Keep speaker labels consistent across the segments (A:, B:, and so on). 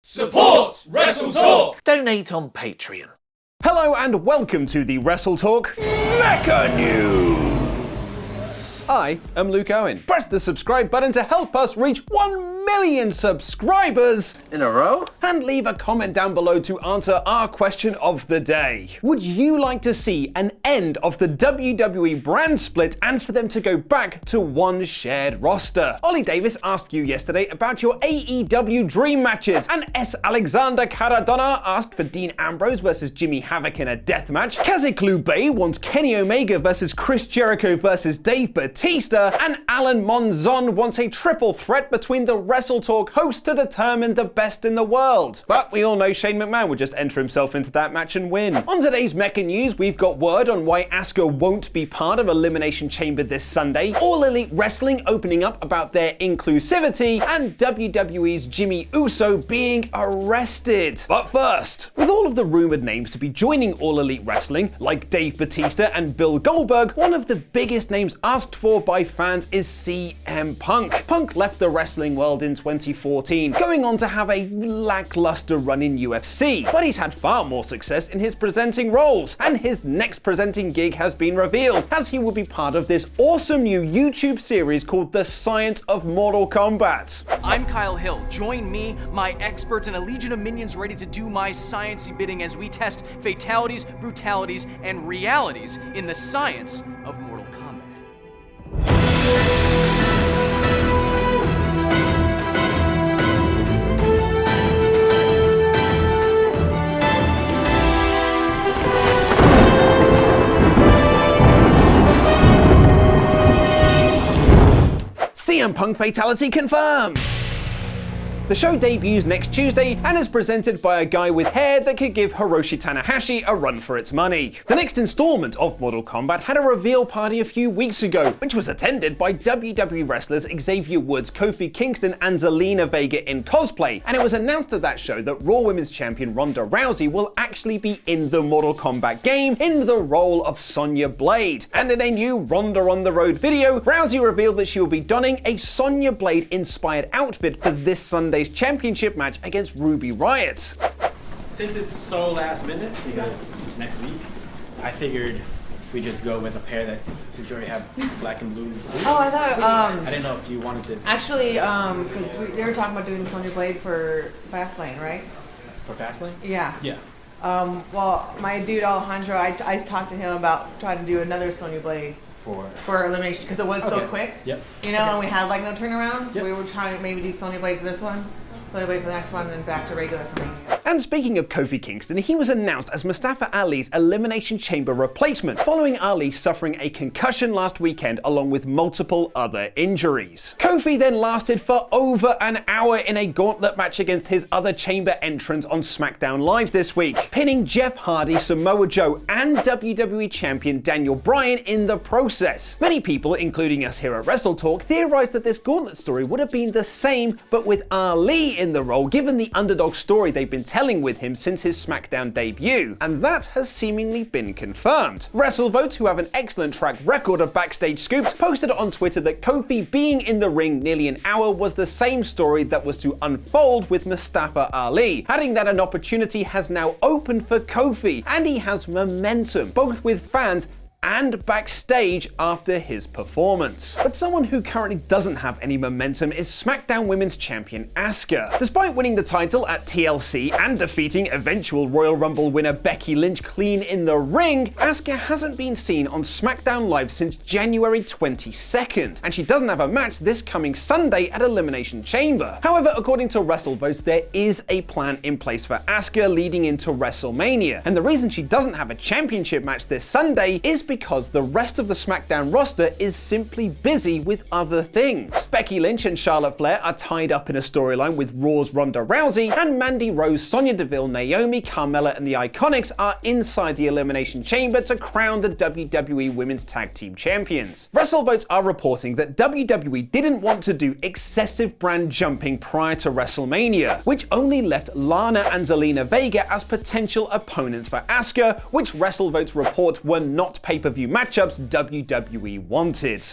A: Support WrestleTalk!
B: Donate on Patreon.
C: Hello and welcome to the WrestleTalk Mecha News! I am Luke Owen. Press the subscribe button to help us reach 1 million subscribers in a row, and leave a comment down below to answer our question of the day. Would you like to see an end of the WWE brand split and for them to go back to one shared roster? Ollie Davis asked you yesterday about your AEW dream matches, and S. Alexander Caradonna asked for Dean Ambrose versus Jimmy Havoc in a death match. Kazeklu Bay wants Kenny Omega versus Chris Jericho versus Dave Bautista, and Alan Monzon wants a triple threat between the WrestleTalk hosts to determine the best in the world. But we all know Shane McMahon would just enter himself into that match and win. On today's Mecha News, we've got word on why Asuka won't be part of Elimination Chamber this Sunday, All Elite Wrestling opening up about their inclusivity, and WWE's Jimmy Uso being arrested. But first, with all of the rumored names to be joining All Elite Wrestling, like Dave Bautista and Bill Goldberg, one of the biggest names asked for by fans is CM Punk. Punk left the wrestling world in 2014, going on to have a lackluster run in UFC, but he's had far more success in his presenting roles, and his next presenting gig has been revealed, as he will be part of this awesome new YouTube series called The Science of Mortal Kombat.
D: I'm Kyle Hill. Join me, my experts, and a legion of minions ready to do my sciencey bidding as we test fatalities, brutalities, and realities in the science of Mortal Kombat.
C: CM Punk Fatality confirmed! The show debuts next Tuesday and is presented by a guy with hair that could give Hiroshi Tanahashi a run for its money. The next installment of Mortal Kombat had a reveal party a few weeks ago, which was attended by WWE wrestlers Xavier Woods, Kofi Kingston, and Zelina Vega in cosplay, and it was announced at that show that Raw Women's Champion Ronda Rousey will actually be in the Mortal Kombat game in the role of Sonya Blade. And in a new Ronda on the Road video, Rousey revealed that she will be donning a Sonya Blade inspired outfit for this Sunday's championship match against Ruby Riott.
E: Since it's so last minute, because it's next week, I figured we just go with a pair that, since you already have black and blue.
F: Oh, I thought,
E: I didn't know if you wanted to.
F: actually, because they were talking about doing Sonya Blade for Fastlane, right?
E: For Fastlane?
F: Yeah.
E: Yeah.
F: Well, my dude Alejandro, I talked to him about trying to do another Sonya Blade for Elimination, because it was so quick.
E: Yep.
F: You know, and we had like no turnaround.
E: Yep.
F: We were trying to maybe do Sonya Blade for this one, Sonya Blade for the next one, and then back to regular for me.
C: And speaking of Kofi Kingston, he was announced as Mustafa Ali's Elimination Chamber replacement, following Ali suffering a concussion last weekend along with multiple other injuries. Kofi then lasted for over an hour in a gauntlet match against his other chamber entrants on SmackDown Live this week, pinning Jeff Hardy, Samoa Joe, and WWE Champion Daniel Bryan in the process. Many people, including us here at WrestleTalk, theorized that this gauntlet story would have been the same, but with Ali in the role, given the underdog story they've been telling with him since his SmackDown debut, and that has seemingly been confirmed. WrestleVote, who have an excellent track record of backstage scoops, posted on Twitter that Kofi being in the ring nearly an hour was the same story that was to unfold with Mustafa Ali, adding that an opportunity has now opened for Kofi, and he has momentum, both with fans and backstage after his performance. But someone who currently doesn't have any momentum is SmackDown Women's Champion Asuka. Despite winning the title at TLC and defeating eventual Royal Rumble winner Becky Lynch clean in the ring, Asuka hasn't been seen on SmackDown Live since January 22nd, and she doesn't have a match this coming Sunday at Elimination Chamber. However, according to WrestleVote, there is a plan in place for Asuka leading into WrestleMania, and the reason she doesn't have a championship match this Sunday is because the rest of the SmackDown roster is simply busy with other things. Becky Lynch and Charlotte Flair are tied up in a storyline with Raw's Ronda Rousey, and Mandy Rose, Sonya Deville, Naomi, Carmella, and the Iconics are inside the Elimination Chamber to crown the WWE Women's Tag Team Champions. WrestleVotes are reporting that WWE didn't want to do excessive brand jumping prior to WrestleMania, which only left Lana and Zelina Vega as potential opponents for Asuka, which WrestleVotes report were not pay-per-view matchups WWE wanted.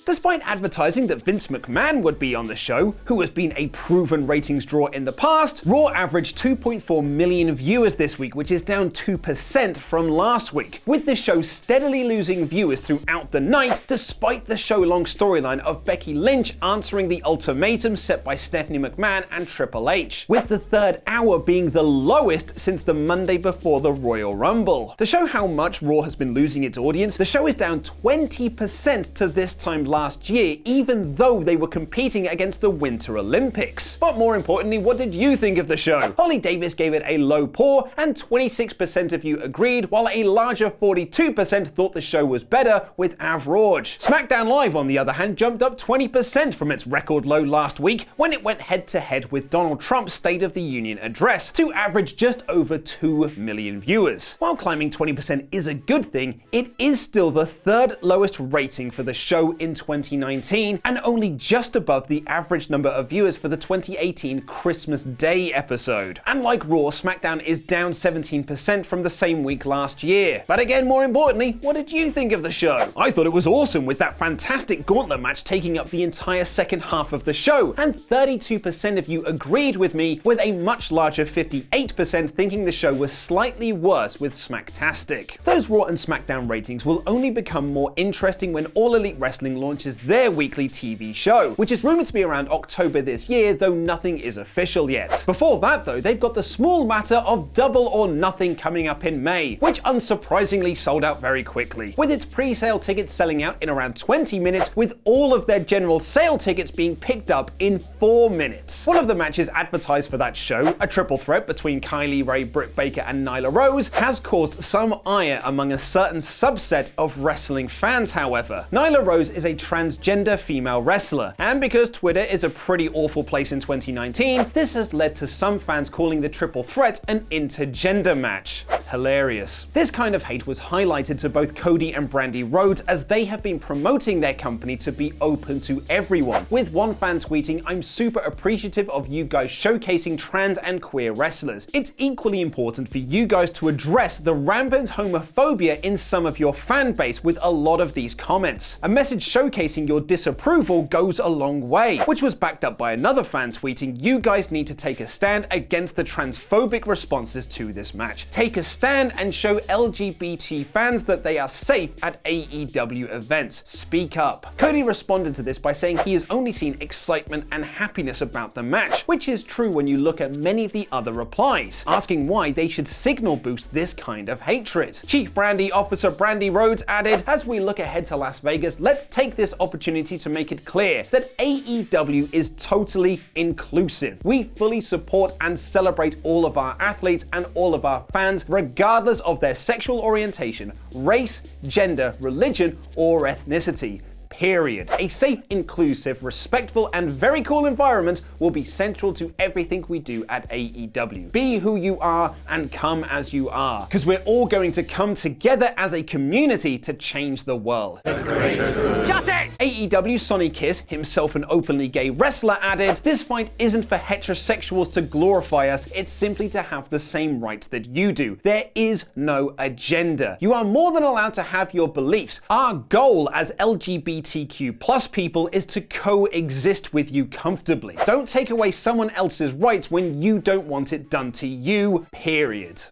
C: Despite advertising that Vince McMahon would be on the show, who has been a proven ratings draw in the past, Raw averaged 2.4 million viewers this week, which is down 2% from last week, with the show steadily losing viewers throughout the night, despite the show-long storyline of Becky Lynch answering the ultimatum set by Stephanie McMahon and Triple H, with the third hour being the lowest since the Monday before the Royal Rumble. To show how much Raw has been losing its audience, the show is down 20% to this time last year, even though they were competing against the Winter Olympics. But more importantly, what did you think of the show? Holly Davis gave it a low poor, and 26% of you agreed, while a larger 42% thought the show was better, with average. SmackDown Live, on the other hand, jumped up 20% from its record low last week when it went head-to-head with Donald Trump's State of the Union address, to average just over 2 million viewers. While climbing 20% is a good thing, it is still the third lowest rating for the show in 2019, and only just above the average number of viewers for the 2018 Christmas Day episode. And like Raw, SmackDown is down 17% from the same week last year. But again, more importantly, what did you think of the show? I thought it was awesome, with that fantastic gauntlet match taking up the entire second half of the show, and 32% of you agreed with me, with a much larger 58% thinking the show was slightly worse with Smacktastic. Those Raw and SmackDown ratings will only become more interesting when All Elite Wrestling launches their weekly TV show, which is rumored to be around October this year, though nothing is official yet. Before that though, they've got the small matter of Double or Nothing coming up in May, which unsurprisingly sold out very quickly, with its pre-sale tickets selling out in around 20 minutes, with all of their general sale tickets being picked up in 4 minutes. One of the matches advertised for that show, a triple threat between Kylie Rae, Britt Baker and Nyla Rose, has caused some ire among a certain subset of wrestling fans, however. Nyla Rose is a transgender female wrestler, and because Twitter is a pretty awful place in 2019, this has led to some fans calling the triple threat an intergender match. Hilarious. This kind of hate was highlighted to both Cody and Brandi Rhodes, as they have been promoting their company to be open to everyone, with one fan tweeting, "I'm super appreciative of you guys showcasing trans and queer wrestlers. It's equally important for you guys to address the rampant homophobia in some of your fan base with a lot of these comments. A message showcasing your disapproval goes a long way," which was backed up by another fan tweeting, "You guys need to take a stand against the transphobic responses to this match. Take a stand and show LGBT fans that they are safe at AEW events. Speak up." Cody responded to this by saying he has only seen excitement and happiness about the match, which is true when you look at many of the other replies, asking why they should signal boost this kind of hatred. Chief Brandi Officer Brandi Rhodes added, "As we look ahead to Las Vegas, let's take this opportunity to make it clear that AEW is totally inclusive. We fully support and celebrate all of our athletes and all of our fans, regardless of their sexual orientation, race, gender, religion, or ethnicity. Period. A safe, inclusive, respectful, and very cool environment will be central to everything we do at AEW. Be who you are and come as you are, because we're all going to come together as a community to change the world." Shut it! AEW Sonny Kiss, himself an openly gay wrestler, added, "This fight isn't for heterosexuals to glorify us, it's simply to have the same rights that you do. There is no agenda. You are more than allowed to have your beliefs. Our goal as LGBTQ+ people is to coexist with you comfortably. Don't take away someone else's rights when you don't want it done to you, period."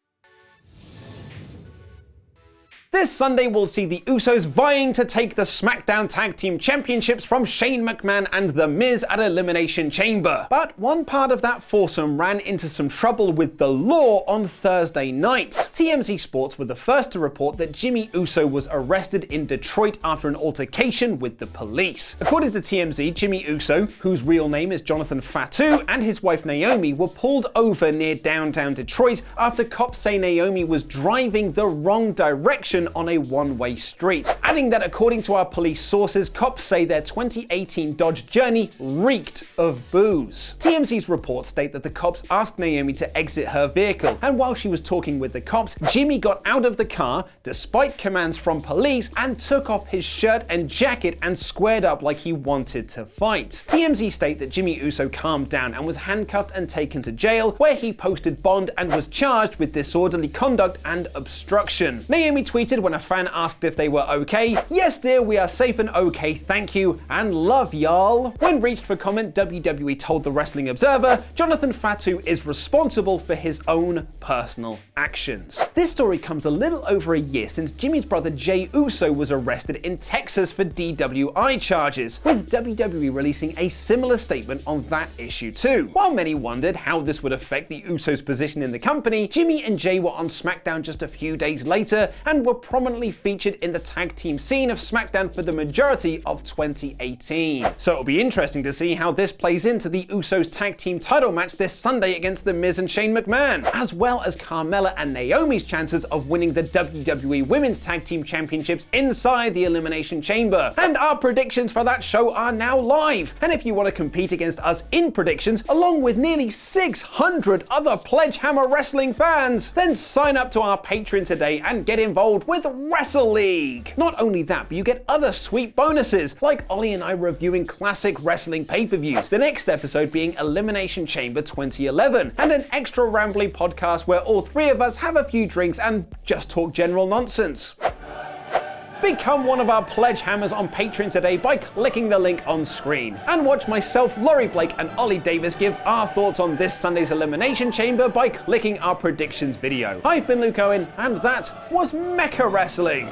C: This Sunday we'll see the Usos vying to take the SmackDown Tag Team Championships from Shane McMahon and The Miz at Elimination Chamber. But one part of that foursome ran into some trouble with the law on Thursday night. TMZ Sports were the first to report that Jimmy Uso was arrested in Detroit after an altercation with the police. According to TMZ, Jimmy Uso, whose real name is Jonathan Fatu, and his wife Naomi were pulled over near downtown Detroit after cops say Naomi was driving the wrong direction on a one-way street, adding that according to our police sources, cops say their 2018 Dodge Journey reeked of booze. TMZ's reports state that the cops asked Naomi to exit her vehicle, and while she was talking with the cops, Jimmy got out of the car, despite commands from police, and took off his shirt and jacket and squared up like he wanted to fight. TMZ state that Jimmy Uso calmed down and was handcuffed and taken to jail, where he posted bond and was charged with disorderly conduct and obstruction. Naomi tweeted tweeted when a fan asked if they were okay, "Yes dear, we are safe and okay, thank you, and love y'all." When reached for comment, WWE told the Wrestling Observer, Jonathan Fatu is responsible for his own personal actions. This story comes a little over a year since Jimmy's brother Jey Uso was arrested in Texas for DWI charges, with WWE releasing a similar statement on that issue too. While many wondered how this would affect the Usos' position in the company, Jimmy and Jey were on SmackDown just a few days later and were prominently featured in the tag team scene of SmackDown for the majority of 2018. So it'll be interesting to see how this plays into the Usos tag team title match this Sunday against The Miz and Shane McMahon, as well as Carmella and Naomi's chances of winning the WWE Women's Tag Team Championships inside the Elimination Chamber. And our predictions for that show are now live. And if you want to compete against us in predictions, along with nearly 600 other Pledgehammer Wrestling fans, then sign up to our Patreon today and get involved with Wrestle League. Not only that, but you get other sweet bonuses, like Ollie and I reviewing classic wrestling pay-per-views, the next episode being Elimination Chamber 2011, and an extra rambly podcast where all three of us have a few drinks and just talk general nonsense. Become one of our pledge hammers on Patreon today by clicking the link on screen, and watch myself, Laurie Blake, and Ollie Davis give our thoughts on this Sunday's Elimination Chamber by clicking our predictions video. I've been Luke Owen, and that was Mecha Wrestling.